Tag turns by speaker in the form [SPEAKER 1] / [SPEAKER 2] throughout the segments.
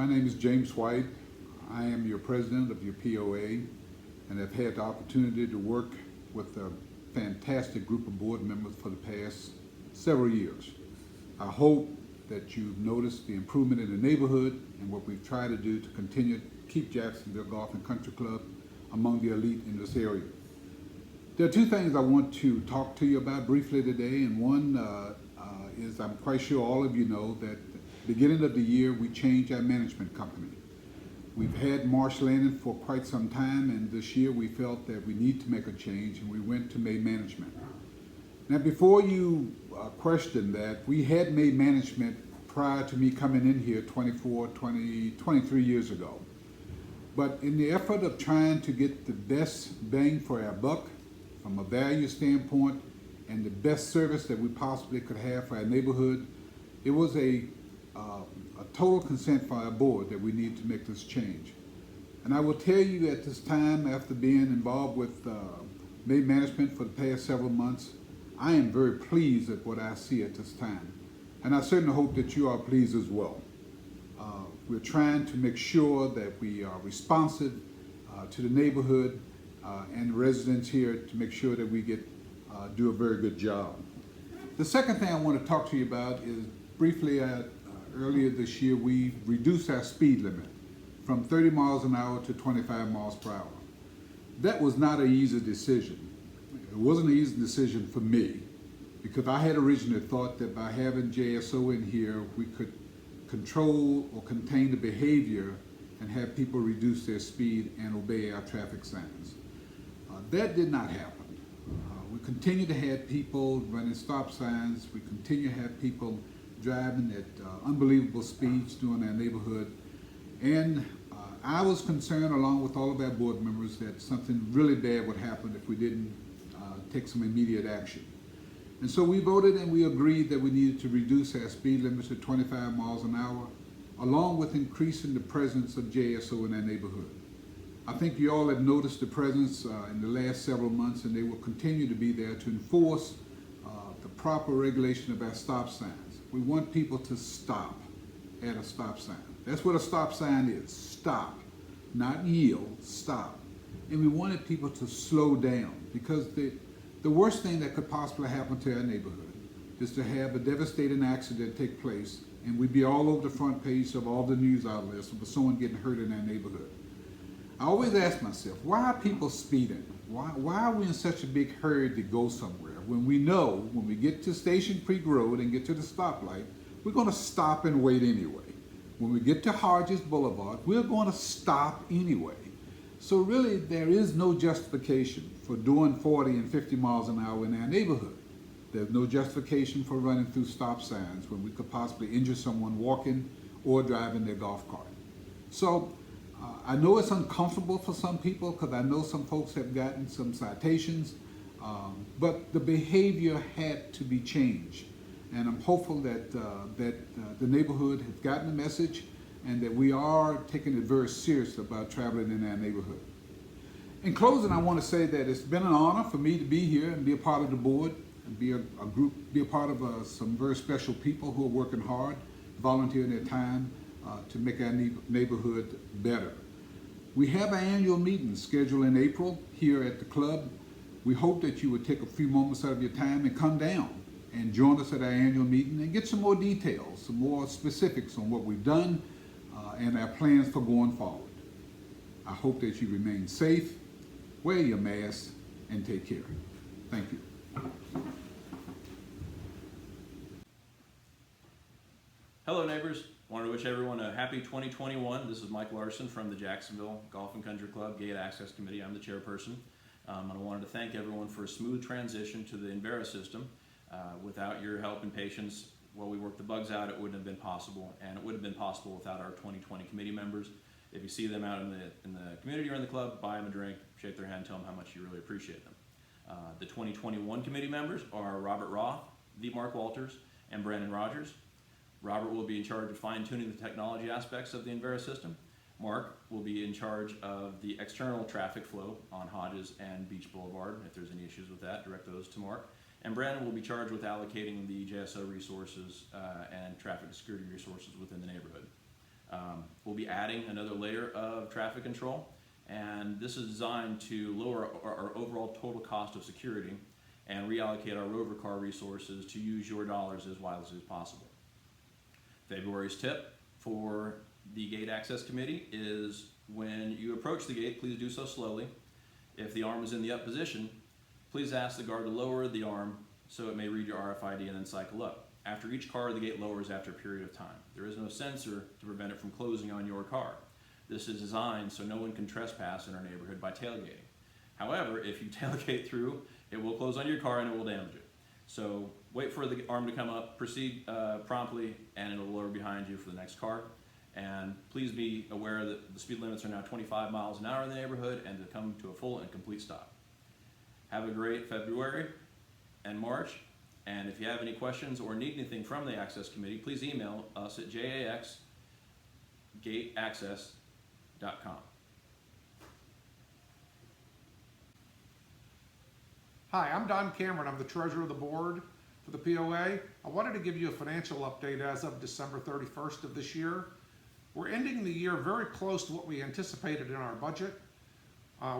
[SPEAKER 1] My name is James White. I am your president of your POA, and have had the opportunity to work with a fantastic group of board members for the past several years. I hope that you've noticed the improvement in the neighborhood and what we've tried to do to continue to keep Jacksonville Golf and Country Club among the elite in this area. There are two things I want to talk to you about briefly today, and one is I'm quite sure all of you know that beginning of the year we changed our management company. We've had Marsh Landing for quite some time, and this year we felt that we need to make a change, and we went to May Management. Now, before you question that, we had May Management prior to me coming in here 23 years ago. But in the effort of trying to get the best bang for our buck from a value standpoint and the best service that we possibly could have for our neighborhood, it was a total consent for our board that we need to make this change. And I will tell you at this time, after being involved with May Management for the past several months, I am very pleased at what I see at this time. And I certainly hope that you are pleased as well. We're trying to make sure that we are responsive to the neighborhood and the residents here to make sure that we do a very good job. The second thing I want to talk to you about is briefly earlier this year we reduced our speed limit from 30 miles an hour to 25 miles per hour. That was not an easy decision. It wasn't an easy decision for me because I had originally thought that by having JSO in here we could control or contain the behavior and have people reduce their speed and obey our traffic signs. That did not happen. We continue to have people running stop signs. We continue to have people driving at unbelievable speeds through our neighborhood. And I was concerned, along with all of our board members, that something really bad would happen if we didn't take some immediate action. And so we voted and we agreed that we needed to reduce our speed limits to 25 miles an hour, along with increasing the presence of JSO in our neighborhood. I think you all have noticed the presence in the last several months, and they will continue to be there to enforce the proper regulation of our stop signs. We want people to stop at a stop sign. That's what a stop sign is, stop, not yield, stop. And we wanted people to slow down because the worst thing that could possibly happen to our neighborhood is to have a devastating accident take place and we'd be all over the front page of all the news outlets with someone getting hurt in our neighborhood. I always ask myself, why are people speeding? Why are we in such a big hurry to go somewhere when we know when we get to Station Creek Road and get to the stoplight, we're going to stop and wait anyway. When we get to Hodges Boulevard, we're going to stop anyway. So really, there is no justification for doing 40 and 50 miles an hour in our neighborhood. There's no justification for running through stop signs when we could possibly injure someone walking or driving their golf cart. So I know it's uncomfortable for some people because I know some folks have gotten some citations, but the behavior had to be changed. And I'm hopeful that the neighborhood has gotten the message and that we are taking it very serious about traveling in our neighborhood. In closing, I want to say that it's been an honor for me to be here and be a part of the board and be a part of some very special people who are working hard, volunteering their time to make our neighborhood better. We have our annual meeting scheduled in April here at the club. We hope that you would take a few moments out of your time and come down and join us at our annual meeting and get some more details, some more specifics on what we've done and our plans for going forward. I hope that you remain safe, wear your mask, and take care. Thank you.
[SPEAKER 2] Hello neighbors, wanted to wish everyone a happy 2021. This is Mike Larson from the Jacksonville Golf and Country Club Gate Access Committee. I'm the chairperson. And I wanted to thank everyone for a smooth transition to the Envera system. Without your help and patience while we worked the bugs out, it wouldn't have been possible, and it would have been possible without our 2020 committee members. If you see them out in the community or in the club, buy them a drink, shake their hand, tell them how much you really appreciate them. The 2021 committee members are Robert Roth, V. Mark Walters, and Brandon Rogers. Robert will be in charge of fine-tuning the technology aspects of the Envera system. Mark will be in charge of the external traffic flow on Hodges and Beach Boulevard. If there's any issues with that, direct those to Mark. And Brandon will be charged with allocating the JSO resources and traffic security resources within the neighborhood. We'll be adding another layer of traffic control, and this is designed to lower our overall total cost of security and reallocate our rover car resources to use your dollars as wisely as possible. February's tip for the Gate Access Committee is when you approach the gate, please do so slowly. If the arm is in the up position, please ask the guard to lower the arm so it may read your RFID and then cycle up. After each car, the gate lowers after a period of time. There is no sensor to prevent it from closing on your car. This is designed so no one can trespass in our neighborhood by tailgating. However, if you tailgate through, it will close on your car and it will damage it. So wait for the arm to come up, proceed promptly, and it'll lower behind you for the next car. And please be aware that the speed limits are now 25 miles an hour in the neighborhood and to come to a full and complete stop. Have a great February and March. And if you have any questions or need anything from the Access Committee, please email us at jax@gateaccess.com.
[SPEAKER 3] Hi, I'm Don Cameron. I'm the treasurer of the board for the POA. I wanted to give you a financial update as of December 31st of this year. We're ending the year very close to what we anticipated in our budget.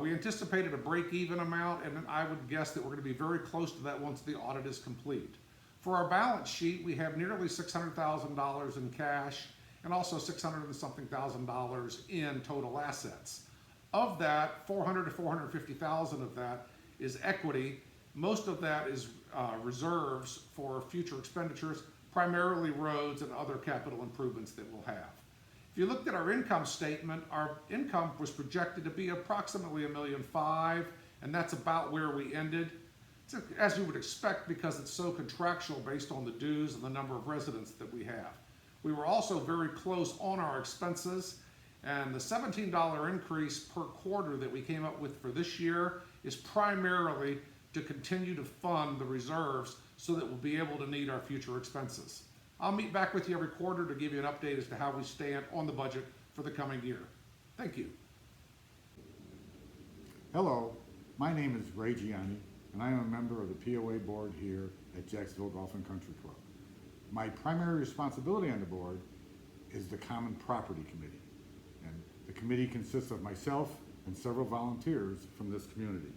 [SPEAKER 3] We anticipated a break-even amount, and I would guess that we're going to be very close to that once the audit is complete. For our balance sheet, we have nearly $600,000 in cash and also $600 and something thousand in total assets. Of that, $400,000 to $450,000 of that is equity. Most of that is reserves for future expenditures, primarily roads and other capital improvements that we'll have. If you looked at our income statement, our income was projected to be approximately $1.5 million, and that's about where we ended. It's as you would expect, because it's so contractual based on the dues and the number of residents that we have. We were also very close on our expenses, and the $17 increase per quarter that we came up with for this year is primarily to continue to fund the reserves so that we'll be able to meet our future expenses. I'll meet back with you every quarter to give you an update as to how we stand on the budget for the coming year. Thank you.
[SPEAKER 4] Hello, my name is Ray Gianni, and I am a member of the POA board here at Jacksonville Golf and Country Club. My primary responsibility on the board is the Common Property Committee, and the committee consists of myself and several volunteers from this community.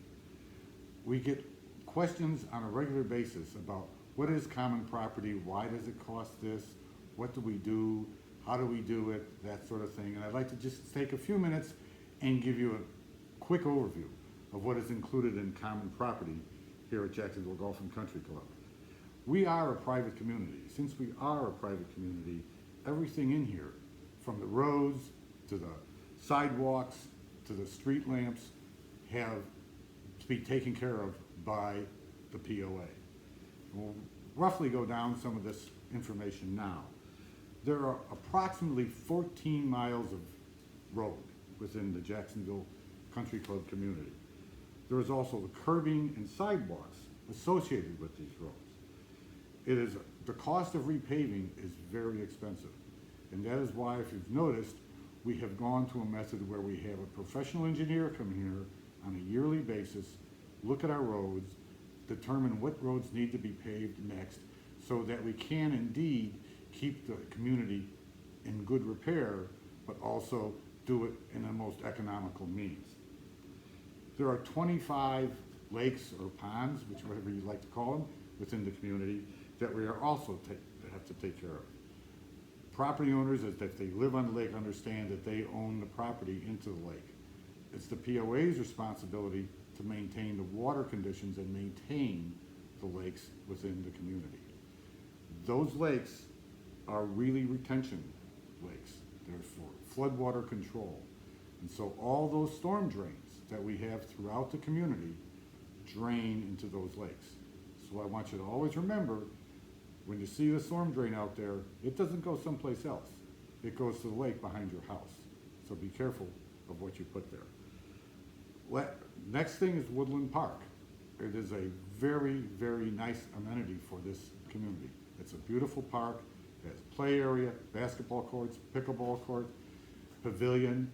[SPEAKER 4] We get questions on a regular basis about what is common property, why does it cost this, what do we do, how do we do it, that sort of thing. And I'd like to just take a few minutes and give you a quick overview of what is included in common property here at Jacksonville Golf and Country Club. We are a private community. Since we are a private community, everything in here, from the roads to the sidewalks to the street lamps, have to be taken care of by the POA. We'll roughly go down some of this information now. There are approximately 14 miles of road within the Jacksonville Country Club community. There is also the curbing and sidewalks associated with these roads. The cost of repaving is very expensive, and that is why, if you've noticed, we have gone to a method where we have a professional engineer come here on a yearly basis, look at our roads, determine what roads need to be paved next, so that we can indeed keep the community in good repair, but also do it in the most economical means. There are 25 lakes or ponds, whichever you like to call them, within the community that we are also have to take care of. Property owners, as if they live on the lake, understand that they own the property into the lake. It's the POA's responsibility to maintain the water conditions and maintain the lakes within the community. Those lakes are really retention lakes. They're for floodwater control. And so all those storm drains that we have throughout the community drain into those lakes. So I want you to always remember, when you see the storm drain out there, it doesn't go someplace else. It goes to the lake behind your house. So be careful of what you put there. Next thing is Woodland Park. It is a very, very nice amenity for this community. It's a beautiful park. It has play area, basketball courts, pickleball court, pavilion.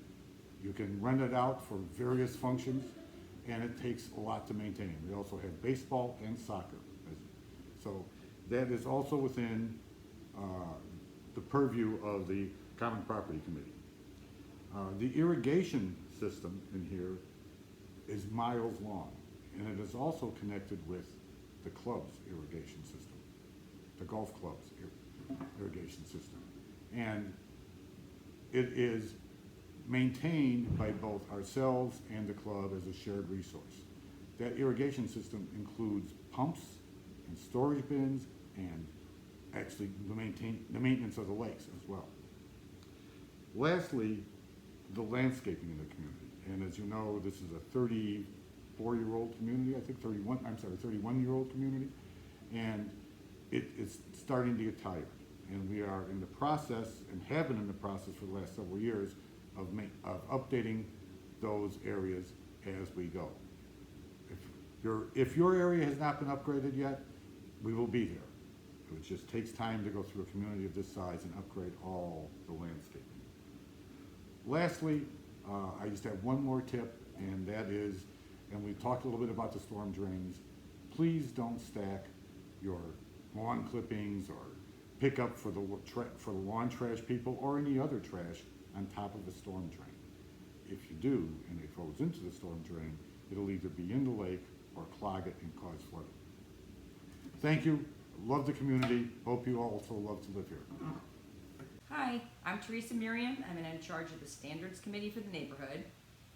[SPEAKER 4] You can rent it out for various functions, and it takes a lot to maintain. We also have baseball and soccer. So that is also within the purview of the Common Property Committee. The irrigation system in here is miles long, and it is also connected with the club's irrigation system, the golf club's irrigation system. And it is maintained by both ourselves and the club as a shared resource. That irrigation system includes pumps and storage bins and actually the maintenance of the lakes as well. Lastly, the landscaping in the community. And as you know, this is a 34-year-old community, I think 31-year-old community. And it is starting to get tired. And we are in the process, and have been in the process for the last several years, of updating those areas as we go. If your area has not been upgraded yet, we will be there. It just takes time to go through a community of this size and upgrade all the landscaping. Lastly, I just have one more tip, and that is, and we've talked a little bit about the storm drains, please don't stack your lawn clippings or pick up for the lawn trash people or any other trash on top of the storm drain. If you do, and it goes into the storm drain, it'll either be in the lake or clog it and cause flooding. Thank you. Love the community. Hope you also love to live here.
[SPEAKER 5] Hi, I'm Teresa Miriam. I'm in charge of the Standards Committee for the neighborhood.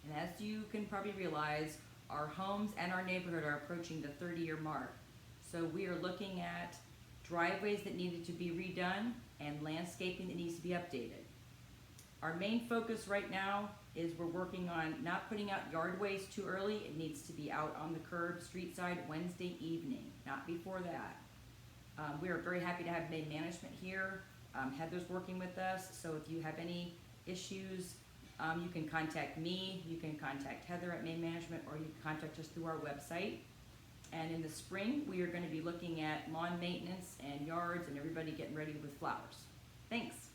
[SPEAKER 5] And as you can probably realize, our homes and our neighborhood are approaching the 30-year mark. So we are looking at driveways that needed to be redone and landscaping that needs to be updated. Our main focus right now is we're working on not putting out yard waste too early. It needs to be out on the curb, street side, Wednesday evening, not before that. We are very happy to have Main Management here. Heather's working with us, so if you have any issues, you can contact me, you can contact Heather at Main Management, or you can contact us through our website. And in the spring, we are going to be looking at lawn maintenance and yards and everybody getting ready with flowers. Thanks.